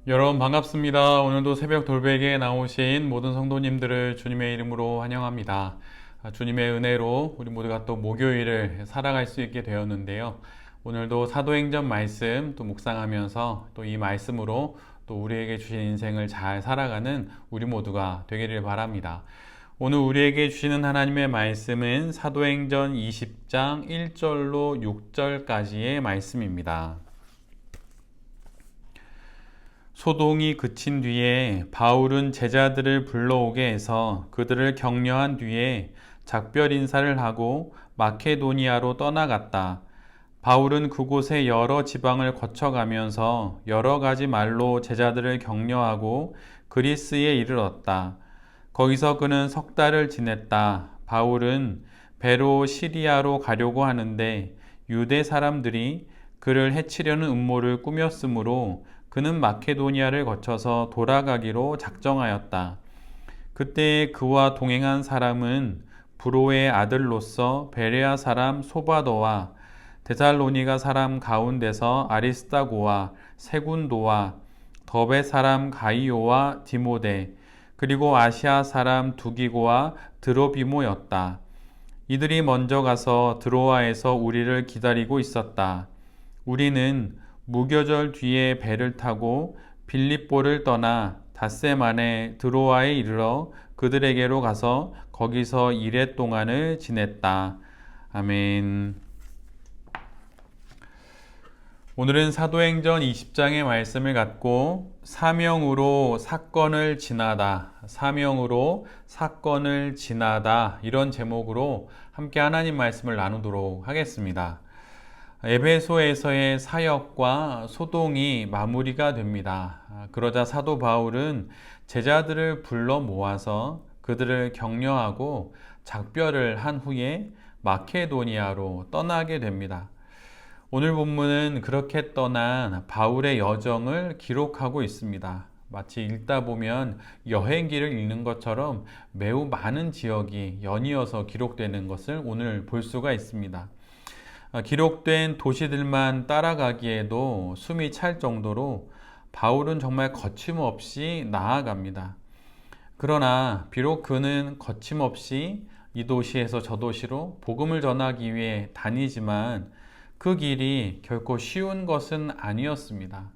여러분 반갑습니다. 오늘도 새벽 돌베개에 나오신 모든 성도님들을 주님의 이름으로 환영합니다. 주님의 은혜로 우리 모두가 또 목요일을 살아갈 수 있게 되었는데요. 오늘도 사도행전 말씀 또 묵상하면서 또 이 말씀으로 또 우리에게 주신 인생을 잘 살아가는 우리 모두가 되기를 바랍니다. 오늘 우리에게 주시는 하나님의 말씀은 사도행전 20장 1절로 6절까지의 말씀입니다. 소동이 그친 뒤에 바울은 제자들을 불러오게 해서 그들을 격려한 뒤에 작별 인사를 하고 마케도니아로 떠나갔다. 바울은 그곳의 여러 지방을 거쳐가면서 여러 가지 말로 제자들을 격려하고 그리스에 이르렀다. 거기서 그는 석 달을 지냈다. 바울은 배로 시리아로 가려고 하는데 유대 사람들이 그를 해치려는 음모를 꾸몄으므로 그는 마케도니아를 거쳐서 돌아가기로 작정하였다. 그때 그와 동행한 사람은 브로의 아들로서 베레아 사람 소바더와 데살로니가 사람 가운데서 아리스다고와 세군도와 더베 사람 가이오와 디모데 그리고 아시아 사람 두기고와 드로비모였다. 이들이 먼저 가서 드로아에서 우리를 기다리고 있었다. 우리는 무교절 뒤에 배를 타고 빌립보를 떠나 닷새 만에 드로아에 이르러 그들에게로 가서 거기서 이레 동안을 지냈다. 아멘. 오늘은 사도행전 20장의 말씀을 갖고 사명으로 사건을 지나다 이런 제목으로 함께 하나님 말씀을 나누도록 하겠습니다. 에베소에서의 사역과 소동이 마무리가 됩니다. 그러자 사도 바울은 제자들을 불러 모아서 그들을 격려하고 작별을 한 후에 마케도니아로 떠나게 됩니다. 오늘 본문은 그렇게 떠난 바울의 여정을 기록하고 있습니다. 마치 읽다 보면 여행기를 읽는 것처럼 매우 많은 지역이 연이어서 기록되는 것을 오늘 볼 수가 있습니다. 기록된 도시들만 따라가기에도 숨이 찰 정도로 바울은 정말 거침없이 나아갑니다. 그러나 비록 그는 거침없이 이 도시에서 저 도시로 복음을 전하기 위해 다니지만 그 길이 결코 쉬운 것은 아니었습니다.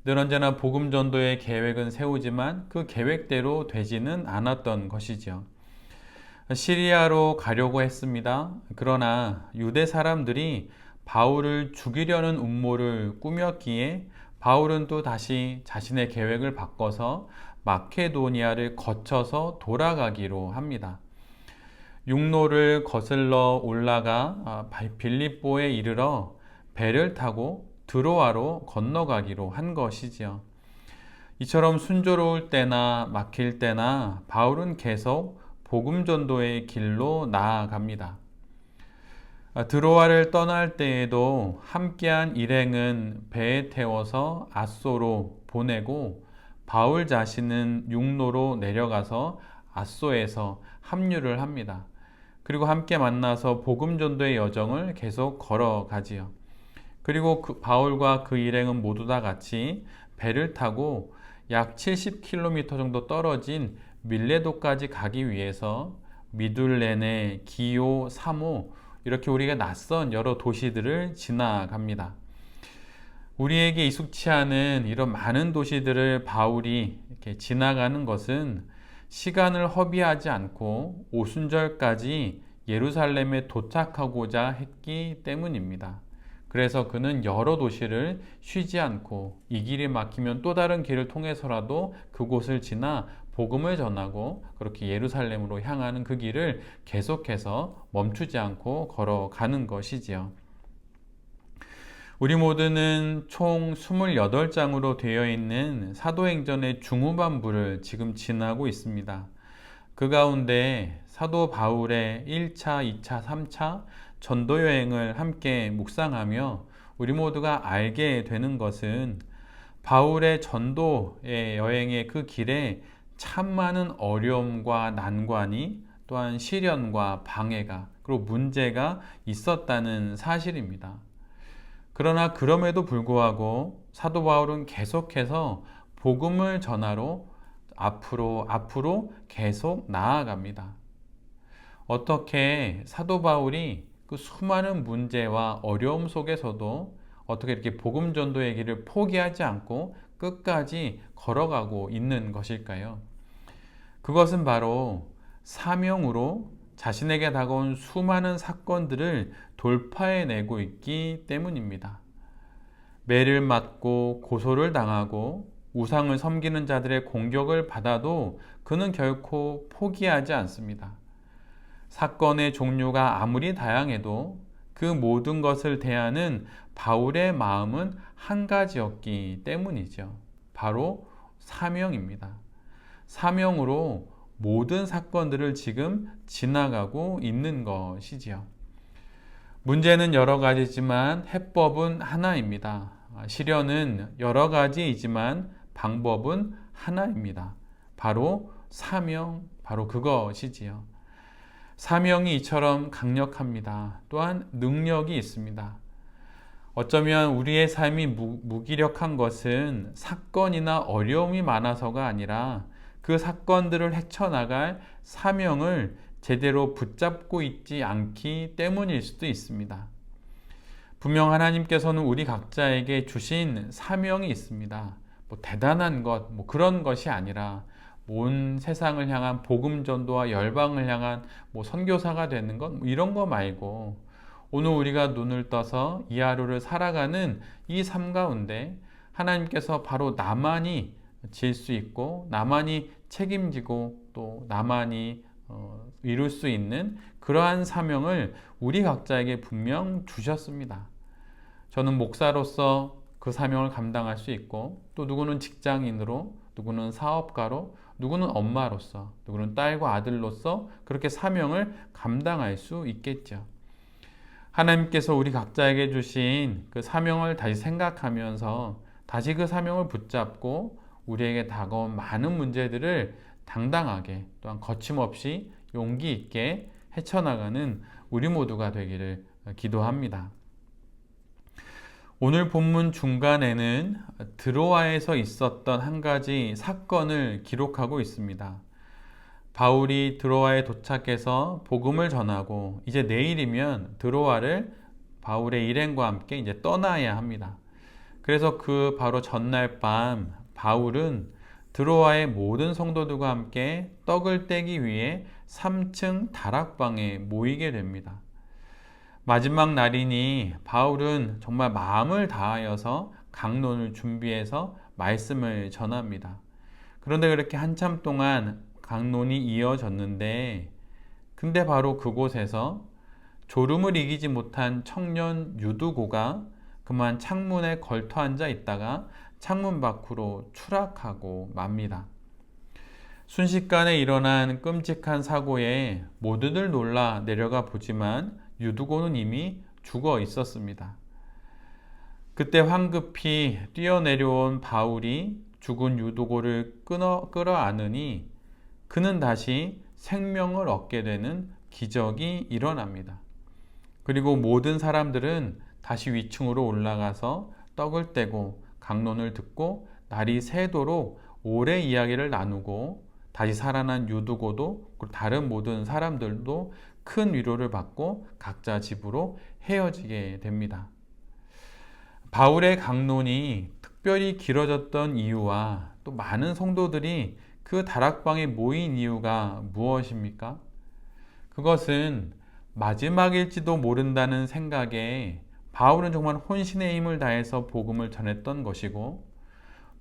늘 언제나 복음 전도의 계획은 세우지만 그 계획대로 되지는 않았던 것이죠. 시리아로 가려고 했습니다. 그러나 유대 사람들이 바울을 죽이려는 음모를 꾸몄기에 바울은 또 다시 자신의 계획을 바꿔서 마케도니아를 거쳐서 돌아가기로 합니다. 육로를 거슬러 올라가 빌립보에 이르러 배를 타고 드로아로 건너가기로 한 것이지요. 이처럼 순조로울 때나 막힐 때나 바울은 계속 복음 전도의 길로 나아갑니다. 드로아를 떠날 때에도 함께한 일행은 배에 태워서 앗소로 보내고 바울 자신은 육로로 내려가서 앗소에서 합류를 합니다. 그리고 함께 만나서 복음 전도의 여정을 계속 걸어가지요. 그리고 바울과 그 일행은 모두 다 같이 배를 타고 약 70km 정도 떨어진 밀레도까지 가기 위해서 미둘레네, 기오, 사모 이렇게 우리가 낯선 여러 도시들을 지나갑니다. 우리에게 익숙치 않은 이런 많은 도시들을 바울이 이렇게 지나가는 것은 시간을 허비하지 않고 오순절까지 예루살렘에 도착하고자 했기 때문입니다. 그래서 그는 여러 도시를 쉬지 않고 이 길이 막히면 또 다른 길을 통해서라도 그곳을 지나 복음을 전하고 그렇게 예루살렘으로 향하는 그 길을 계속해서 멈추지 않고 걸어가는 것이지요. 우리 모두는 총 28장으로 되어 있는 사도행전의 중후반부를 지금 지나고 있습니다. 그 가운데 사도 바울의 1차, 2차, 3차 전도 여행을 함께 묵상하며 우리 모두가 알게 되는 것은 바울의 전도의 여행의 그 길에 참 많은 어려움과 난관이 또한 시련과 방해가 그리고 문제가 있었다는 사실입니다. 그러나 그럼에도 불구하고 사도 바울은 계속해서 복음을 전하러 앞으로 계속 나아갑니다. 어떻게 사도 바울이 그 수많은 문제와 어려움 속에서도 어떻게 이렇게 복음 전도의 길을 포기하지 않고 끝까지 걸어가고 있는 것일까요? 그것은 바로 사명으로 자신에게 다가온 수많은 사건들을 돌파해내고 있기 때문입니다. 매를 맞고 고소를 당하고 우상을 섬기는 자들의 공격을 받아도 그는 결코 포기하지 않습니다. 사건의 종류가 아무리 다양해도 그 모든 것을 대하는 바울의 마음은 한 가지였기 때문이죠. 바로 사명입니다. 사명으로 모든 사건들을 지금 지나가고 있는 것이지요. 문제는 여러 가지지만 해법은 하나입니다. 시련은 여러 가지이지만 방법은 하나입니다. 바로 사명, 바로 그것이지요. 사명이 이처럼 강력합니다. 또한 능력이 있습니다. 어쩌면 우리의 삶이 무기력한 것은 사건이나 어려움이 많아서가 아니라 그 사건들을 헤쳐나갈 사명을 제대로 붙잡고 있지 않기 때문일 수도 있습니다. 분명 하나님께서는 우리 각자에게 주신 사명이 있습니다. 대단한 것, 그런 것이 아니라 온 세상을 향한 복음 전도와 열방을 향한 선교사가 되는 것, 이런 거 말고 오늘 우리가 눈을 떠서 이 하루를 살아가는 이 삶 가운데 하나님께서 바로 나만이 질 수 있고 나만이 책임지고 또 나만이 이룰 수 있는 그러한 사명을 우리 각자에게 분명 주셨습니다. 저는 목사로서 그 사명을 감당할 수 있고 또 누구는 직장인으로, 누구는 사업가로, 누구는 엄마로서, 누구는 딸과 아들로서 그렇게 사명을 감당할 수 있겠죠. 하나님께서 우리 각자에게 주신 그 사명을 다시 생각하면서 다시 그 사명을 붙잡고 우리에게 다가온 많은 문제들을 당당하게 또한 거침없이 용기 있게 헤쳐나가는 우리 모두가 되기를 기도합니다. 오늘 본문 중간에는 드로아에서 있었던 한 가지 사건을 기록하고 있습니다. 바울이 드로아에 도착해서 복음을 전하고 이제 내일이면 드로아를 바울의 일행과 함께 이제 떠나야 합니다. 그래서 그 바로 전날 밤 바울은 드로아의 모든 성도들과 함께 떡을 떼기 위해 3층 다락방에 모이게 됩니다. 마지막 날이니 바울은 정말 마음을 다하여서 강론을 준비해서 말씀을 전합니다. 그런데 그렇게 한참 동안 강론이 이어졌는데 근데 바로 그곳에서 졸음을 이기지 못한 청년 유두고가 그만 창문에 걸터 앉아 있다가 창문 밖으로 추락하고 맙니다. 순식간에 일어난 끔찍한 사고에 모두들 놀라 내려가 보지만 유두고는 이미 죽어 있었습니다. 그때 황급히 뛰어내려온 바울이 죽은 유두고를 끌어안으니 그는 다시 생명을 얻게 되는 기적이 일어납니다. 그리고 모든 사람들은 다시 위층으로 올라가서 떡을 떼고 강론을 듣고 날이 새도록 오래 이야기를 나누고 다시 살아난 유두고도 다른 모든 사람들도 큰 위로를 받고 각자 집으로 헤어지게 됩니다. 바울의 강론이 특별히 길어졌던 이유와 또 많은 성도들이 그 다락방에 모인 이유가 무엇입니까? 그것은 마지막일지도 모른다는 생각에 바울은 정말 혼신의 힘을 다해서 복음을 전했던 것이고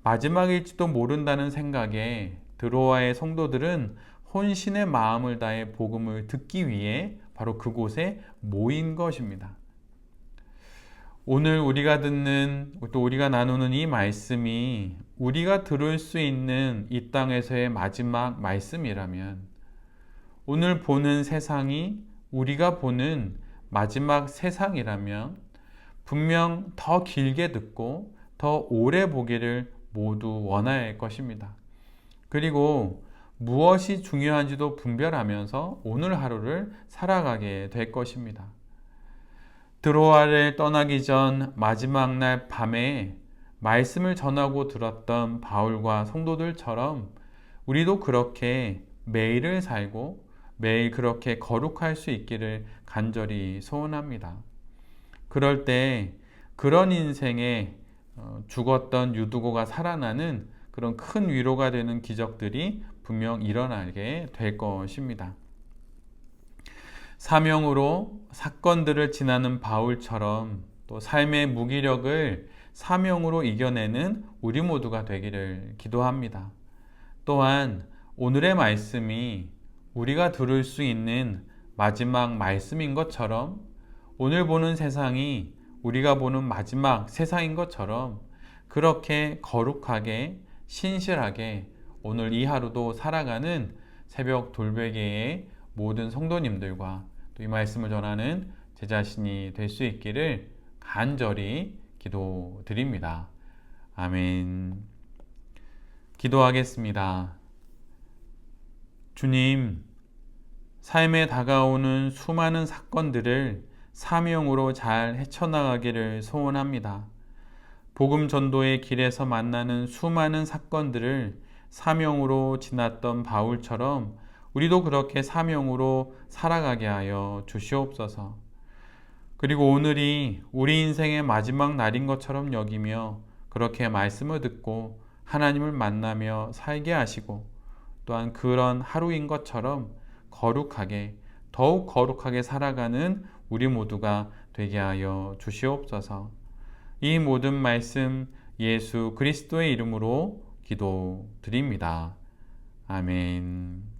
마지막일지도 모른다는 생각에 드로아의 성도들은 혼신의 마음을 다해 복음을 듣기 위해 바로 그곳에 모인 것입니다. 오늘 우리가 듣는 또 우리가 나누는 이 말씀이 우리가 들을 수 있는 이 땅에서의 마지막 말씀이라면 오늘 보는 세상이 우리가 보는 마지막 세상이라면 분명 더 길게 듣고 더 오래 보기를 모두 원할 것입니다. 그리고 무엇이 중요한지도 분별하면서 오늘 하루를 살아가게 될 것입니다. 드로아를 떠나기 전 마지막 날 밤에 말씀을 전하고 들었던 바울과 성도들처럼 우리도 그렇게 매일을 살고 매일 그렇게 거룩할 수 있기를 간절히 소원합니다. 그럴 때 그런 인생에 죽었던 유두고가 살아나는 그런 큰 위로가 되는 기적들이 분명 일어나게 될 것입니다. 사명으로 사건들을 지나는 바울처럼 또 삶의 무기력을 사명으로 이겨내는 우리 모두가 되기를 기도합니다. 또한 오늘의 말씀이 우리가 들을 수 있는 마지막 말씀인 것처럼 오늘 보는 세상이 우리가 보는 마지막 세상인 것처럼 그렇게 거룩하게 신실하게 오늘 이 하루도 살아가는 새벽 돌베개의 모든 성도님들과 또 이 말씀을 전하는 제 자신이 될 수 있기를 간절히 기도드립니다. 아멘. 기도하겠습니다. 주님, 삶에 다가오는 수많은 사건들을 사명으로 잘 헤쳐나가기를 소원합니다. 복음 전도의 길에서 만나는 수많은 사건들을 사명으로 지났던 바울처럼 우리도 그렇게 사명으로 살아가게 하여 주시옵소서. 그리고 오늘이 우리 인생의 마지막 날인 것처럼 여기며 그렇게 말씀을 듣고 하나님을 만나며 살게 하시고 또한 그런 하루인 것처럼 거룩하게 더욱 거룩하게 살아가는 우리 모두가 되게 하여 주시옵소서. 이 모든 말씀 예수 그리스도의 이름으로 기도드립니다. 아멘.